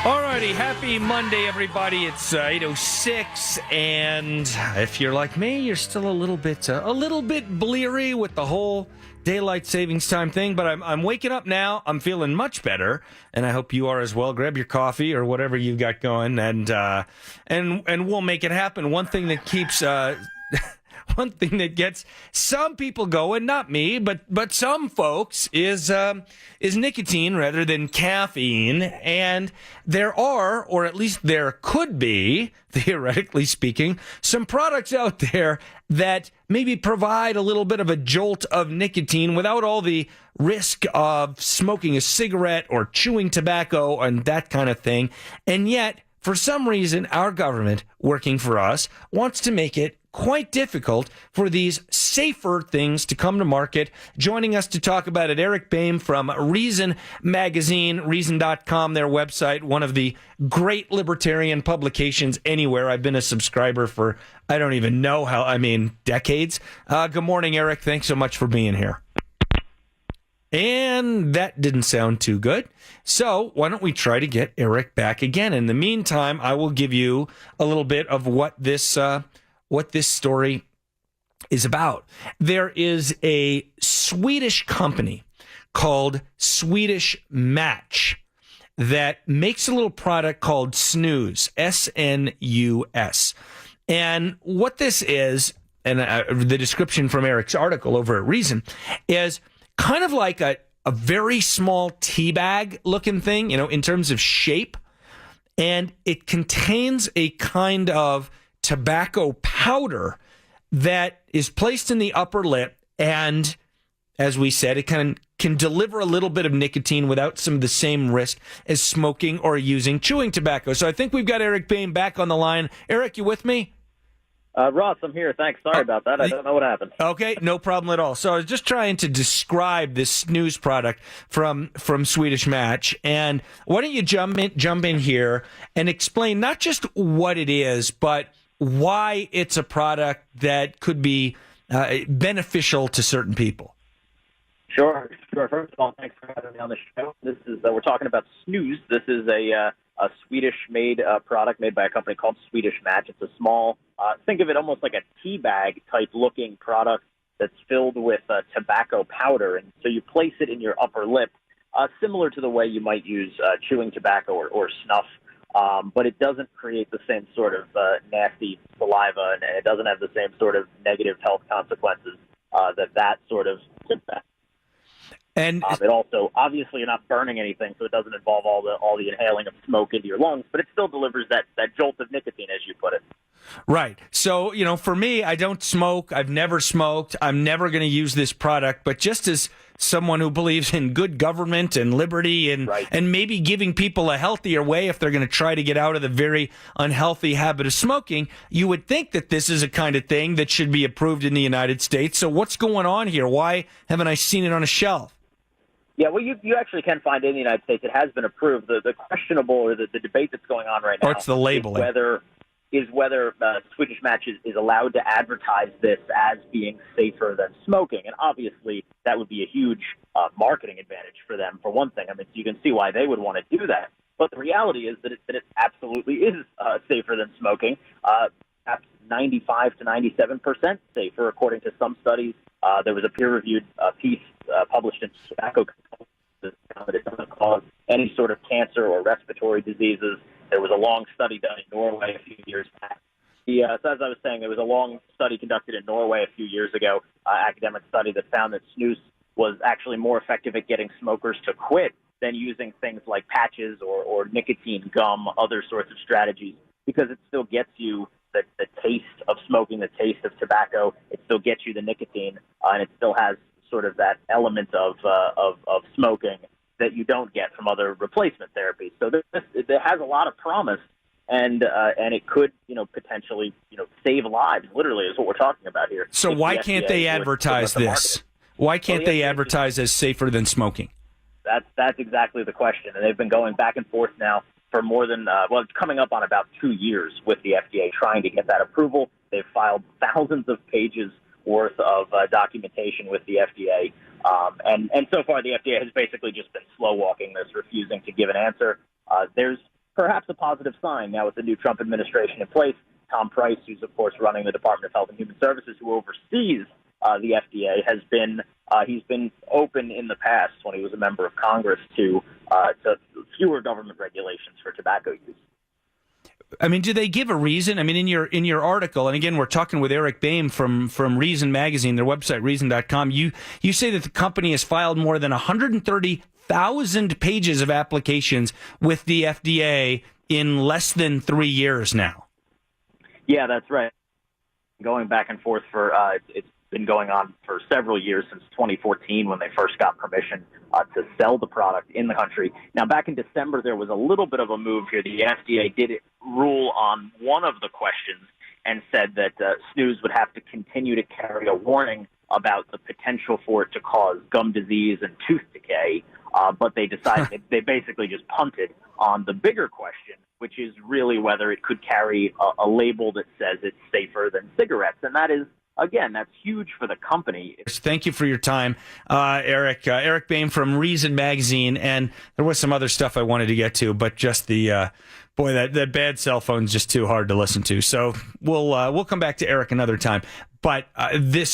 Alrighty, happy Monday, everybody. It's 8:06, and if you're like me, you're still a little bit bleary with the whole daylight savings time thing. But I'm waking up now. I'm feeling much better, and I hope you are as well. Grab your coffee or whatever you've got going, and we'll make it happen. One thing that keeps. One thing that gets some people going, not me, but some folks, is nicotine rather than caffeine. And there are, or at least there could be, theoretically speaking, some products out there that maybe provide a little bit of a jolt of nicotine without all the risk of smoking a cigarette or chewing tobacco and that kind of thing. And yet, for some reason, our government, working for us, wants to make it quite difficult for these safer things to come to market. Joining us to talk about it, Eric Boehm from Reason Magazine, Reason.com, their website, one of the great libertarian publications anywhere. I've been a subscriber for, I don't even know decades. Good morning, Eric. Thanks so much for being here. And that didn't sound too good. So why don't we try to get Eric back again? In the meantime, I will give you a little bit of what this story is about. There is a Swedish company called Swedish Match that makes a little product called Snus, S-N-U-S. And what this is, and the description from Eric's article over at Reason, is kind of like a very small tea bag looking thing, in terms of shape. And it contains a kind of tobacco powder that is placed in the upper lip, and as we said, it can deliver a little bit of nicotine without some of the same risk as smoking or using chewing tobacco. So I think we've got Eric Boehm back on the line. Eric, you with me? Ross, I'm here. Thanks. Sorry about that. I don't know what happened. Okay, no problem at all. So I was just trying to describe this snooze product from Swedish Match. And why don't you jump in here and explain not just what it is, but why it's a product that could be beneficial to certain people. Sure. First of all, thanks for having me on the show. This is we're talking about Snus. This is a Swedish-made product made by a company called Swedish Match. It's a small, think of it almost like a tea bag type looking product that's filled with tobacco powder, and so you place it in your upper lip, similar to the way you might use chewing tobacco or snuff. But it doesn't create the same sort of nasty saliva, and it doesn't have the same sort of negative health consequences that sort of tobacco. And it also, obviously, you're not burning anything, so it doesn't involve all the inhaling of smoke into your lungs, but it still delivers that jolt of nicotine, as you put it. Right. So, for me, I don't smoke. I've never smoked. I'm never going to use this product. But just as someone who believes in good government and liberty and maybe giving people a healthier way if they're going to try to get out of the very unhealthy habit of smoking, you would think that this is a kind of thing that should be approved in the United States. So what's going on here? Why haven't I seen it on a shelf? Yeah, well, you actually can find it in the United States. It has been approved. The questionable or the debate that's going on right now it's the labeling. is whether Swedish Match is allowed to advertise this as being safer than smoking. And obviously, that would be a huge marketing advantage for them, for one thing. I mean, you can see why they would want to do that. But the reality is that it absolutely is safer than smoking, perhaps 95 to 97% safer, according to some studies. There was a peer-reviewed piece published in Tobacco that it doesn't cause any sort of cancer or respiratory diseases. There was a long study done in Norway a few years back. So as I was saying, there was a long study conducted in Norway a few years ago, academic study that found that snus was actually more effective at getting smokers to quit than using things like patches or nicotine gum, other sorts of strategies, because it still gets you the taste of smoking, the taste of tobacco. It still gets you the nicotine, and it still has sort of that element of smoking that you don't get from other replacement therapies. So it has a lot of promise, and it could, potentially, save lives. Literally, is what we're talking about here. So why can't they advertise this? Why can't they advertise as safer than smoking? That's exactly the question, and they've been going back and forth now for more than it's coming up on about 2 years with the FDA trying to get that approval. They've filed thousands of pages worth of documentation with the FDA. And so far, the FDA has basically just been slow-walking this, refusing to give an answer. There's perhaps a positive sign now with the new Trump administration in place. Tom Price, who's of course running the Department of Health and Human Services, who oversees the FDA, he's been open in the past when he was a member of Congress to fewer government regulations for tobacco use. I mean, do they give a reason? I mean, in your article, and again, we're talking with Eric Boehm from Reason Magazine, their website, reason.com. You say that the company has filed more than 130,000 pages of applications with the FDA in less than 3 years now. Yeah, that's right. Going back and forth it's been going on for several years, since 2014 when they first got permission to sell the product in the country. Now, back in December, there was a little bit of a move here. The FDA did rule on one of the questions and said that Snus would have to continue to carry a warning about the potential for it to cause gum disease and tooth decay. But they decided they basically just punted on the bigger question, which is really whether it could carry a label that says it's safer than cigarettes. And that is, again, that's huge for the company. Thank you for your time, Eric. Eric Boehm from Reason Magazine. And there was some other stuff I wanted to get to, but just the that bad cell phone is just too hard to listen to. So we'll come back to Eric another time. But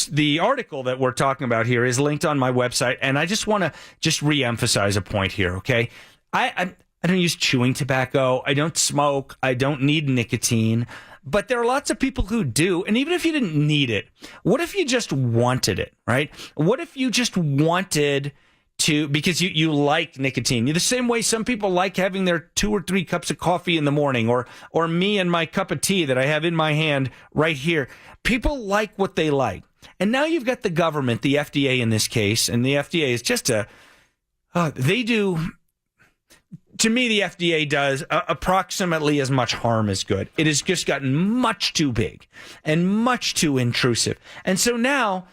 the article that we're talking about here is linked on my website, and I just want to reemphasize a point here. Okay, I don't use chewing tobacco. I don't smoke. I don't need nicotine. But there are lots of people who do. And even if you didn't need it, what if you just wanted it, right? What if you just wanted to, because you like nicotine? The same way some people like having their 2 or 3 cups of coffee in the morning, or me and my cup of tea that I have in my hand right here. People like what they like. And now you've got the government, the FDA in this case, and the FDA is just they do... To me, the FDA does approximately as much harm as good. It has just gotten much too big and much too intrusive. And so now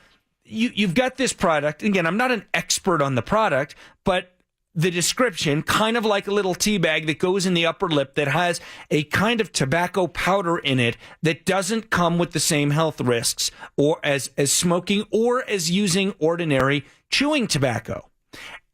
you've got this product. Again, I'm not an expert on the product, but the description, kind of like a little tea bag that goes in the upper lip that has a kind of tobacco powder in it that doesn't come with the same health risks or as smoking or as using ordinary chewing tobacco.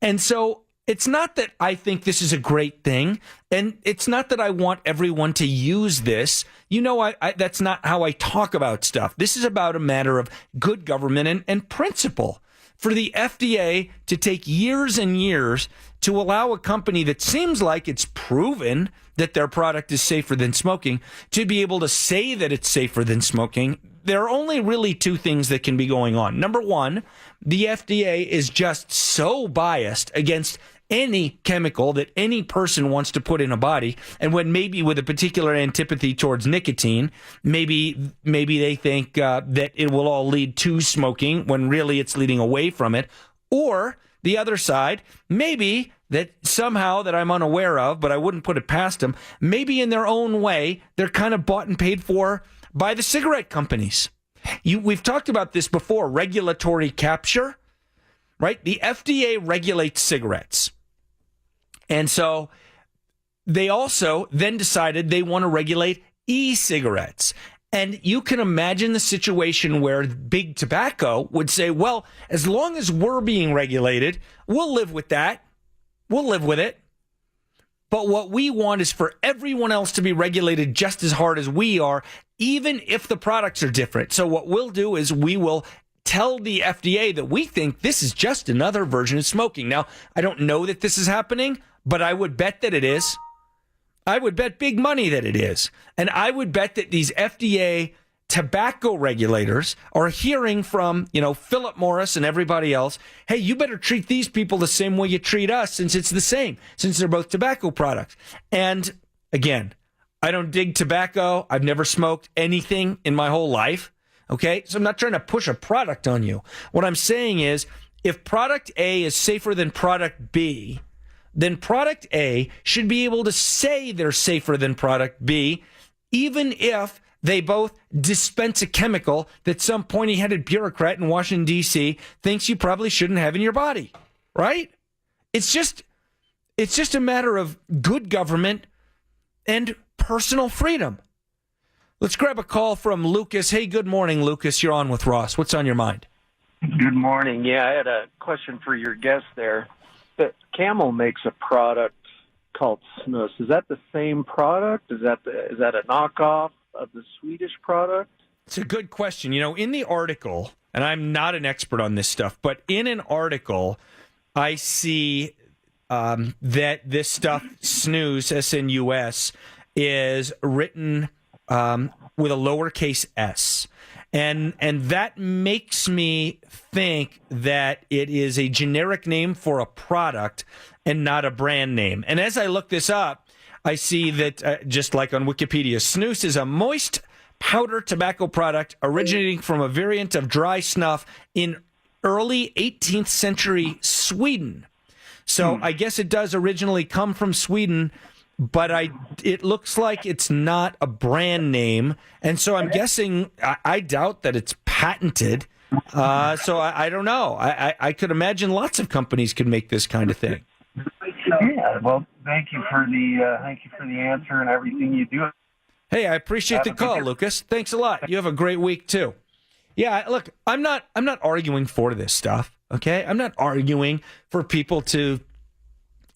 And so it's not that I think this is a great thing, and it's not that I want everyone to use this. That's not how I talk about stuff. This is about a matter of good government and principle. For the FDA to take years and years to allow a company that seems like it's proven that their product is safer than smoking to be able to say that it's safer than smoking, there are only really 2 things that can be going on. Number one, the FDA is just so biased against any chemical that any person wants to put in a body, and when maybe with a particular antipathy towards nicotine, maybe they think that it will all lead to smoking when really it's leading away from it. Or the other side, maybe that somehow that I'm unaware of, but I wouldn't put it past them, maybe in their own way, they're kind of bought and paid for by the cigarette companies. We've talked about this before, regulatory capture, right? The FDA regulates cigarettes. And so they also then decided they want to regulate e-cigarettes. And you can imagine the situation where big tobacco would say, well, as long as we're being regulated, we'll live with that. We'll live with it. But what we want is for everyone else to be regulated just as hard as we are, even if the products are different. So what we'll do is we will tell the FDA that we think this is just another version of smoking. Now, I don't know that this is happening, but I would bet that it is. I would bet big money that it is. And I would bet that these FDA tobacco regulators are hearing from, Philip Morris and everybody else, hey, you better treat these people the same way you treat us, since it's the same, since they're both tobacco products. And again, I don't dig tobacco. I've never smoked anything in my whole life. Okay, so I'm not trying to push a product on you. What I'm saying is, if product A is safer than product B, then product A should be able to say they're safer than product B, even if they both dispense a chemical that some pointy-headed bureaucrat in Washington, D.C. thinks you probably shouldn't have in your body, right? It's just a matter of good government and personal freedom. Let's grab a call from Lucas. Hey, good morning, Lucas. You're on with Ross. What's on your mind? Good morning. Yeah, I had a question for your guest there. Camel makes a product called Snus. Is that the same product? Is that a knockoff of the Swedish product? It's a good question. In the article, and I'm not an expert on this stuff, but in an article, I see that this stuff, Snus, S-N-U-S, is written with a lowercase s. And that makes me think that it is a generic name for a product and not a brand name. And as I look this up, I see that, just like on Wikipedia, Snus is a moist powder tobacco product originating from a variant of dry snuff in early 18th century Sweden. So I guess it does originally come from Sweden, but it looks like it's not a brand name. And so I'm guessing, I doubt that it's patented. So I don't know. I could imagine lots of companies could make this kind of thing. Yeah, well, thank you for the answer and everything you do. Hey, I appreciate the call, Lucas. Thanks a lot. You have a great week too. Yeah, look, I'm not arguing for this stuff, okay? I'm not arguing for people to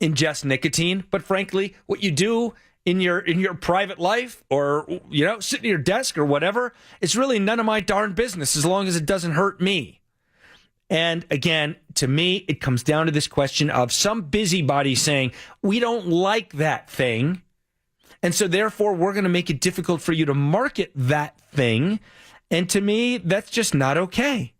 ingest nicotine, but frankly, what you do in your private life or sit at your desk or whatever, it's really none of my darn business as long as it doesn't hurt me. And again, to me, it comes down to this question of some busybody saying, we don't like that thing, and so therefore we're going to make it difficult for you to market that thing. And to me, that's just not okay.